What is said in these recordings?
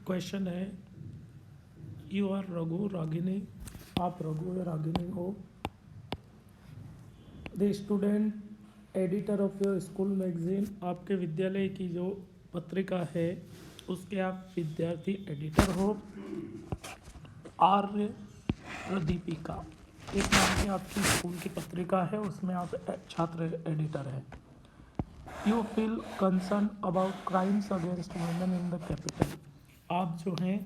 Question है, you are Raghu Ragini, आप रघु या रागिनी हो, the student editor of your school magazine, आपके विद्यालय की जो पत्रिका है उसके आप विद्यार्थी एडिटर हो। आर्य प्रदीपिका एक नाम की आपकी स्कूल की पत्रिका है, उसमें आप छात्र एडिटर हैं। You feel concern about crimes against women in the capital, आप जो हैं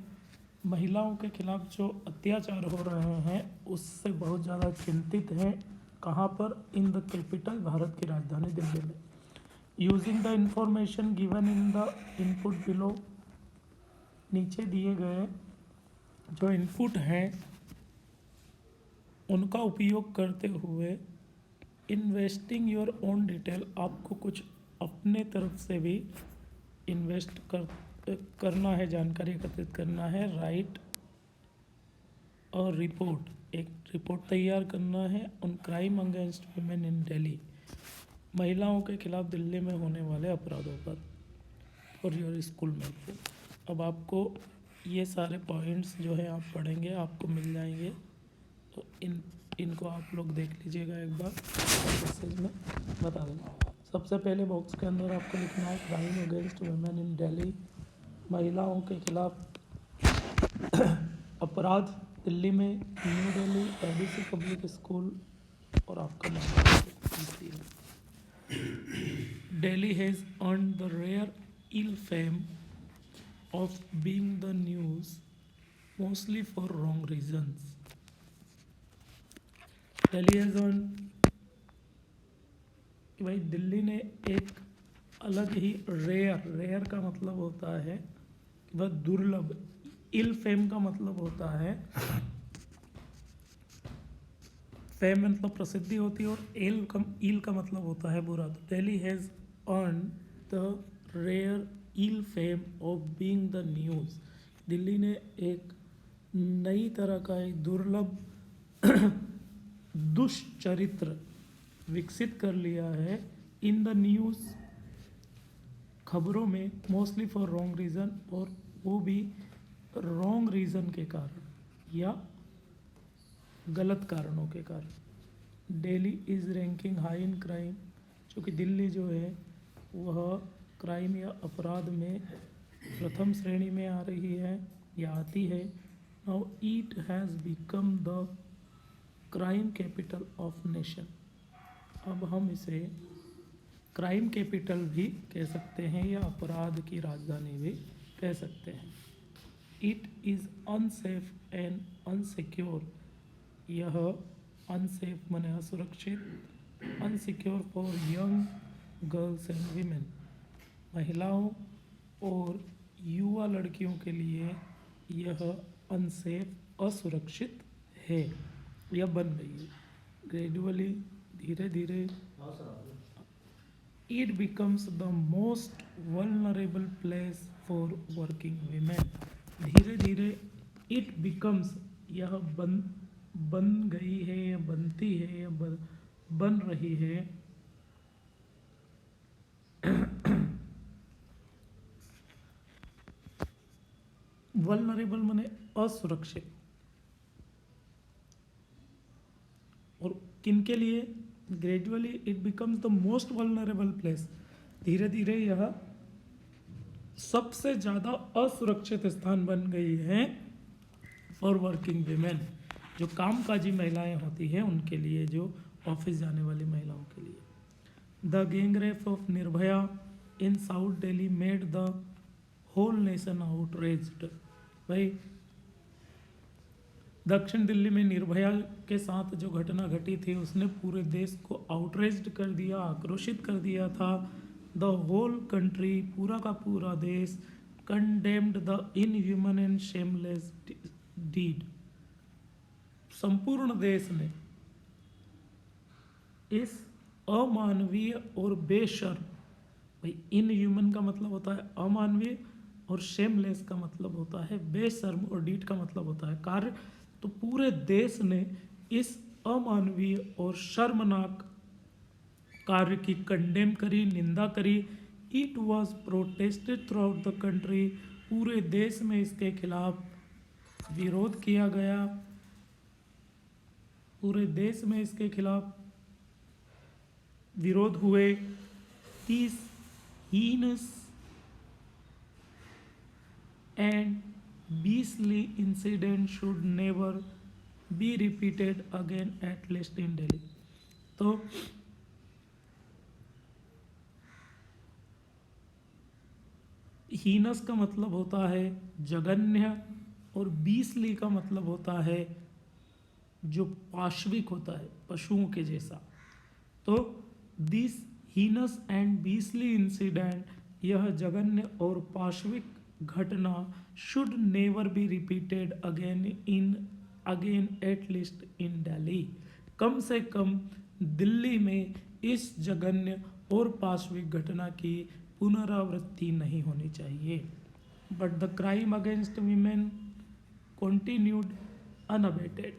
महिलाओं के खिलाफ जो अत्याचार हो रहे हैं उससे बहुत ज़्यादा चिंतित हैं। कहाँ पर? इन द कैपिटल, भारत की राजधानी दिल्ली में। Using the information given in the input below, नीचे दिए गए जो इनपुट हैं उनका उपयोग करते हुए इन्वेस्टिंग योर ओन डिटेल, आपको कुछ अपने तरफ से भी इन्वेस्ट करना है, जानकारी एकत्रित करना है। राइट और रिपोर्ट, एक रिपोर्ट तैयार करना है on crime against women in Delhi, महिलाओं के खिलाफ दिल्ली में होने वाले अपराधों पर, फॉर योर स्कूल मैगजीन। अब आपको ये सारे पॉइंट्स जो है आप पढ़ेंगे, आपको मिल जाएंगे, तो इनको आप लोग देख लीजिएगा एक बार, मैसेज में बता देंगे। सबसे पहले बॉक्स के अंदर आपको लिखना है crime against women in Delhi, महिलाओं के खिलाफ अपराध दिल्ली में, new Delhi, ADC public school, और आपका number. Delhi has earn the rare ill fame of being the news mostly for wrong reasons. Delhi has earn, भाई दिल्ली ने एक अलग ही रेयर का मतलब होता है कि वह दुर्लभ, इल फेम का मतलब होता है, फेम मतलब प्रसिद्धि होती है, और इल का मतलब होता है बुरा। तो Delhi has earn the rare ill fame of being the news, Delhi ने एक नई तरह का एक दुर्लभ दुष्चरित्र विकसित कर लिया है इन द न्यूज़, खबरों में, मोस्टली फॉर रॉन्ग रीज़न, और वो भी रॉन्ग रीज़न के कारण या गलत कारणों के कारण। Delhi is ranking high in crime, क्योंकि दिल्ली जो है वह क्राइम या अपराध में प्रथम श्रेणी में आ रही है या आती है। Now it has become the crime capital of nation, अब हम इसे क्राइम कैपिटल भी कह सकते हैं या अपराध की राजधानी भी कह सकते हैं। It is unsafe and unsecure, यह अनसेफ माने असुरक्षित, unsecure for young girls and women, महिलाओं और युवा लड़कियों के लिए यह अनसेफ, असुरक्षित है या बन गई है। ग्रेजुअली, धीरे धीरे, it becomes the most vulnerable place for working women, धीरे धीरे इट बिकम्स, यह बन गई है या बनती है या बन रही है वल्नरेबल माने असुरक्षित, और किन के लिए? Gradually it becomes the most vulnerable place, धीरे धीरे यह सबसे ज़्यादा असुरक्षित स्थान बन गई है फॉर वर्किंग वीमेन, जो कामकाजी महिलाएं होती हैं उनके लिए, जो ऑफिस जाने वाली महिलाओं के लिए। The gangrape of Nirbhaya in south Delhi made the whole nation outraged, भाई दक्षिण दिल्ली में निर्भया के साथ जो घटना घटी थी उसने पूरे देश को आउटरेज्ड कर दिया, आक्रोशित कर दिया था। द होल कंट्री, पूरा का पूरा देश, condemned the inhuman and shameless deed, संपूर्ण देश ने इस अमानवीय और बेशर्म, भाई इनह्यूमन का मतलब होता है अमानवीय और शेमलेस का मतलब होता है बेशर्म, और डीड का मतलब होता है कार्य, तो पूरे देश ने इस अमानवीय और शर्मनाक कार्य की कंडेम करी, निंदा करी। It was protested throughout the country, पूरे देश में इसके खिलाफ विरोध किया गया, पूरे देश में इसके खिलाफ विरोध हुए। These heinous and beastly incident should never be repeated again, at least in Delhi. तो हीनस का मतलब होता है जघन्य, और बीसली का मतलब होता है जो पाशविक होता है, पशुओं के जैसा। तो this heinous and beastly incident, यह जघन्य और पाशविक घटना should never be repeated again at least in Delhi, कम से कम दिल्ली में इस जघन्य और पाशविक घटना की पुनरावृत्ति नहीं होनी चाहिए। But the crime against women continued unabated।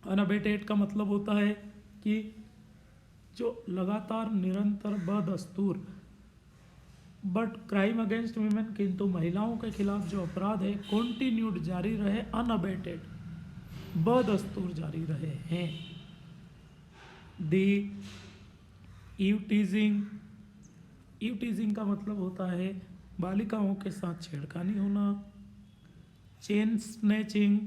Unabated का मतलब होता है कि जो लगातार निरंतर बदस्तूर, बट क्राइम अगेंस्ट वीमेन, किंतु महिलाओं के खिलाफ जो अपराध है कंटिन्यूड जारी रहे, अनअबेटेड बदस्तूर जारी रहे हैं। दी ईवटीजिंग का मतलब होता है बालिकाओं के साथ छेड़खानी होना। चेन स्नैचिंग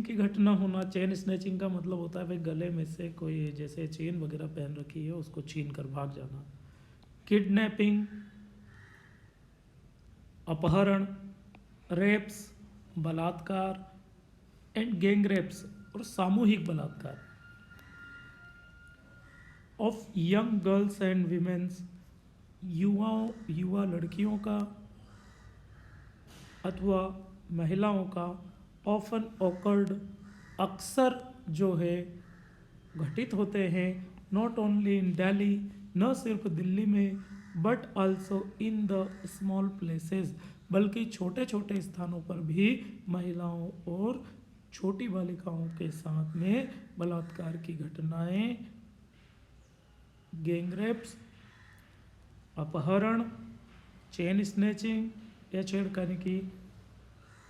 की घटना होना। चेन स्नैचिंग का मतलब होता है भाई गले में से कोई जैसे चेन वगैरह पहन रखी है उसको छीन कर भाग जाना। किडनैपिंग, अपहरण, रेप्स, बलात्कार एंड गैंग रेप्स और सामूहिक बलात्कार of young girls and women's, युवा लड़कियों का अथवा महिलाओं का, ऑफन ऑकर्ड, अक्सर जो है घटित होते हैं, नॉट ओनली इन दिल्ली, न सिर्फ दिल्ली में, but also in the small places, बल्कि छोटे छोटे स्थानों पर भी महिलाओं और छोटी बालिकाओं के साथ में बलात्कार की घटनाएं, गैंग रेप्स, अपहरण, चेन स्नैचिंग या छेड़खानी की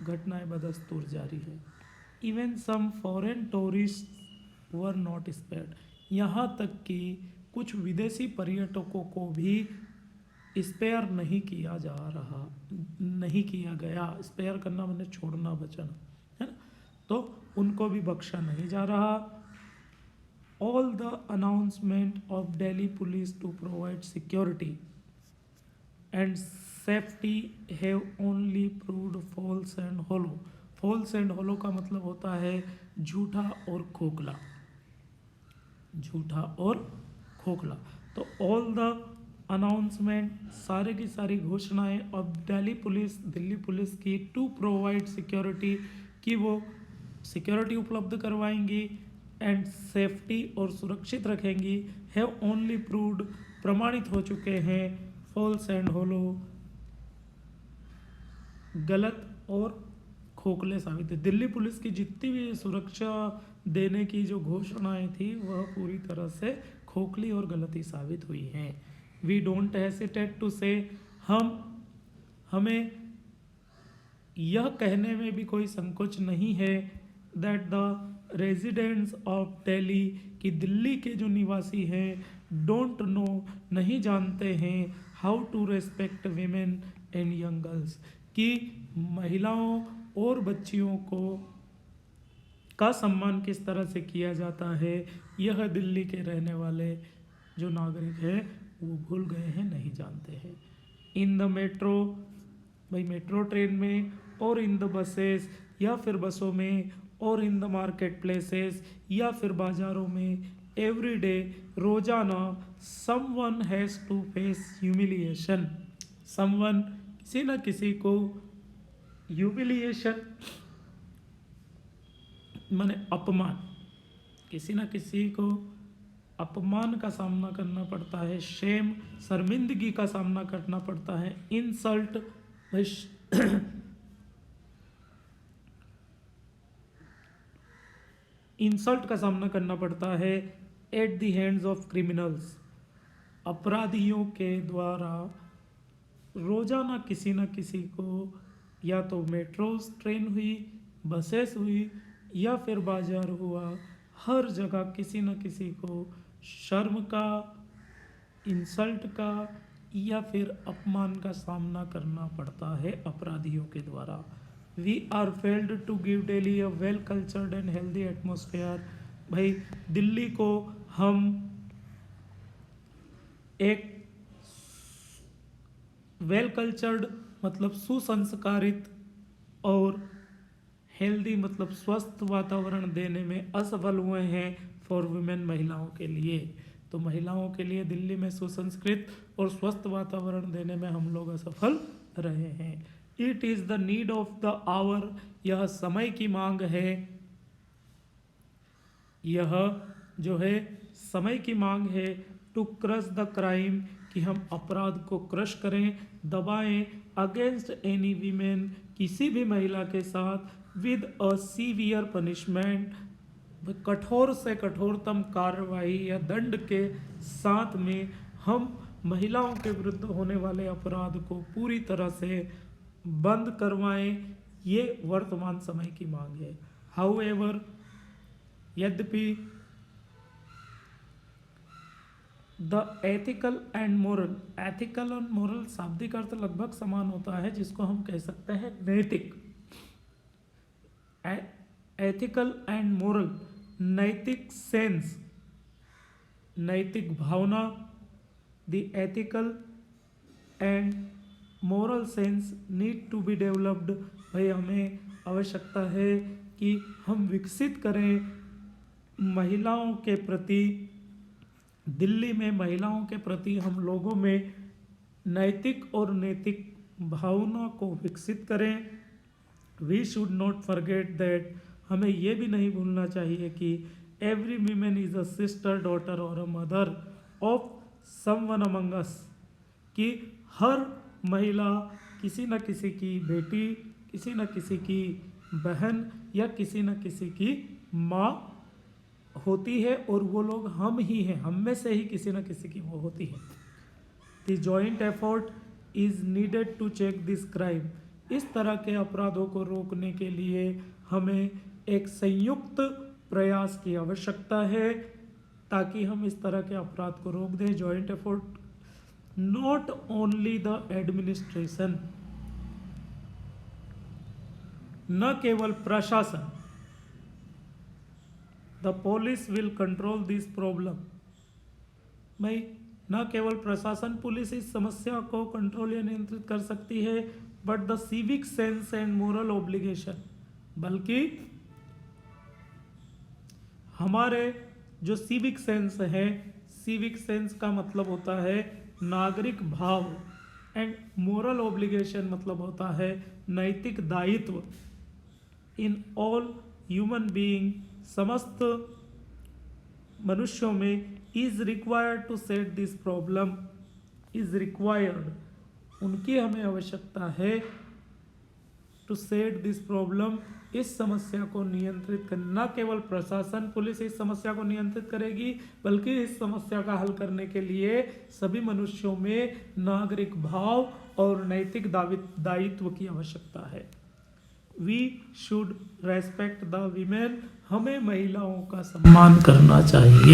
घटनाएं बदस्तूर जारी है। Even some foreign tourist were not spared, यहाँ तक कि कुछ विदेशी पर्यटकों को भी स्पेयर नहीं किया गया। स्पेयर करना मैंने छोड़ना, बचाना, है ना, तो उनको भी बख्शा नहीं जा रहा। All the announcement of Delhi police to provide security and safety have only proved false and hollow. False and hollow का मतलब होता है झूठा और खोखला, झूठा और खोखला। तो ऑल द अनाउंसमेंट, सारे की सारी घोषणाएं ऑफ दिल्ली पुलिस की टू प्रोवाइड सिक्योरिटी, कि वो सिक्योरिटी उपलब्ध करवाएंगी, एंड सेफ्टी और सुरक्षित रखेंगी, हैव ओनली प्रूव्ड, प्रमाणित हो चुके हैं, फॉल्स एंड होलो, गलत और खोखले साबित है। दिल्ली पुलिस की जितनी भी सुरक्षा देने की जो घोषणाएं थी वह पूरी तरह से खोखली और गलत ही साबित हुई हैं। वी डोंट हेसिटेट टू से, हमें यह कहने में भी कोई संकोच नहीं है that the residents of Delhi, कि दिल्ली के जो निवासी हैं, डोंट नो, नहीं जानते हैं, how to respect women and young girls, कि महिलाओं और बच्चियों को का सम्मान किस तरह से किया जाता है, यह दिल्ली के रहने वाले जो नागरिक हैं वो भूल गए हैं, नहीं जानते हैं। इन द मेट्रो, भाई मेट्रो ट्रेन में, और इन द बसेस, या फिर बसों में, और इन द मार्केट प्लेसेस, या फिर बाज़ारों में, एवरी डे, रोज़ाना, someone has to face humiliation, someone, किसी न किसी को, ह्यूमिलिएशन माने अपमान, किसी न किसी को अपमान का सामना करना पड़ता है, शेम, शर्मिंदगी का सामना करना पड़ता है, इंसल्ट, इंसल्ट का सामना करना पड़ता है, at the hands of criminals, अपराधियों के द्वारा रोजाना किसी न किसी को या तो मेट्रोस ट्रेन हुई, बसेस हुई या फिर बाजार हुआ, हर जगह किसी न किसी को शर्म का, इंसल्ट का या फिर अपमान का सामना करना पड़ता है अपराधियों के द्वारा। We are failed to give Delhi a well cultured and healthy atmosphere. भाई दिल्ली को हम एक वेल कल्चर्ड मतलब सुसंस्कारित और हेल्दी मतलब स्वस्थ वातावरण देने में असफल हुए हैं फॉर वुमेन, महिलाओं के लिए। तो महिलाओं के लिए दिल्ली में सुसंस्कृत और स्वस्थ वातावरण देने में हम लोग असफल रहे हैं। It is the need of the hour, यह समय की मांग है, यह जो है समय की मांग है। टू क्रश द क्राइम, कि हम अपराध को क्रश करें, दबाएं, अगेंस्ट एनी वीमेन, किसी भी महिला के साथ, विद अ सीवियर पनिशमेंट, कठोर से कठोरतम कार्रवाई या दंड के साथ में हम महिलाओं के विरुद्ध होने वाले अपराध को पूरी तरह से बंद करवाएं। ये वर्तमान समय की मांग है। हाउएवर, यद्यपि the ethical and moral, ethical और मोरल शाब्दिक अर्थ लगभग समान होता है, जिसको हम कह सकते हैं नैतिक। एथिकल एंड मोरल, नैतिक सेंस, नैतिक भावना, the ethical and moral sense need to be developed. भाई हमें आवश्यकता है कि हम विकसित करें महिलाओं के प्रति, दिल्ली में महिलाओं के प्रति हम लोगों में नैतिक और नैतिक भावना को विकसित करें। We should not forget that, हमें ये भी नहीं भूलना चाहिए कि every women is a sister, daughter और a mother of someone among us, कि हर महिला किसी न किसी की बेटी, किसी न किसी की बहन या किसी न किसी की माँ होती है, और वो लोग हम ही हैं, हम में से ही किसी न किसी की वो होती है। The joint effort is needed to check this crime, इस तरह के अपराधों को रोकने के लिए हमें एक संयुक्त प्रयास की आवश्यकता है ताकि हम इस तरह के अपराध को रोक दें। Joint effort, not only the administration, न केवल प्रशासन, the police will control this problem. भाई न केवल प्रशासन, पुलिस इस समस्या को कंट्रोल या नियंत्रित कर सकती है, but the civic sense and moral obligation, बल्कि हमारे जो सिविक सेंस है, सिविक सेंस का मतलब होता है नागरिक भाव, एंड मोरल ऑब्लिगेशन मतलब होता है नैतिक दायित्व। इन ऑल ह्यूमन बीइंग, समस्त मनुष्यों में, is required to set this problem, is required, उनकी हमें आवश्यकता है टू सेट दिस प्रॉब्लम, इस समस्या को नियंत्रित करना। न केवल प्रशासन, पुलिस इस समस्या को नियंत्रित करेगी, बल्कि इस समस्या का हल करने के लिए सभी मनुष्यों में नागरिक भाव और नैतिक दायित्व की आवश्यकता है। We should respect the women, हमें महिलाओं का सम्मान करना चाहिए।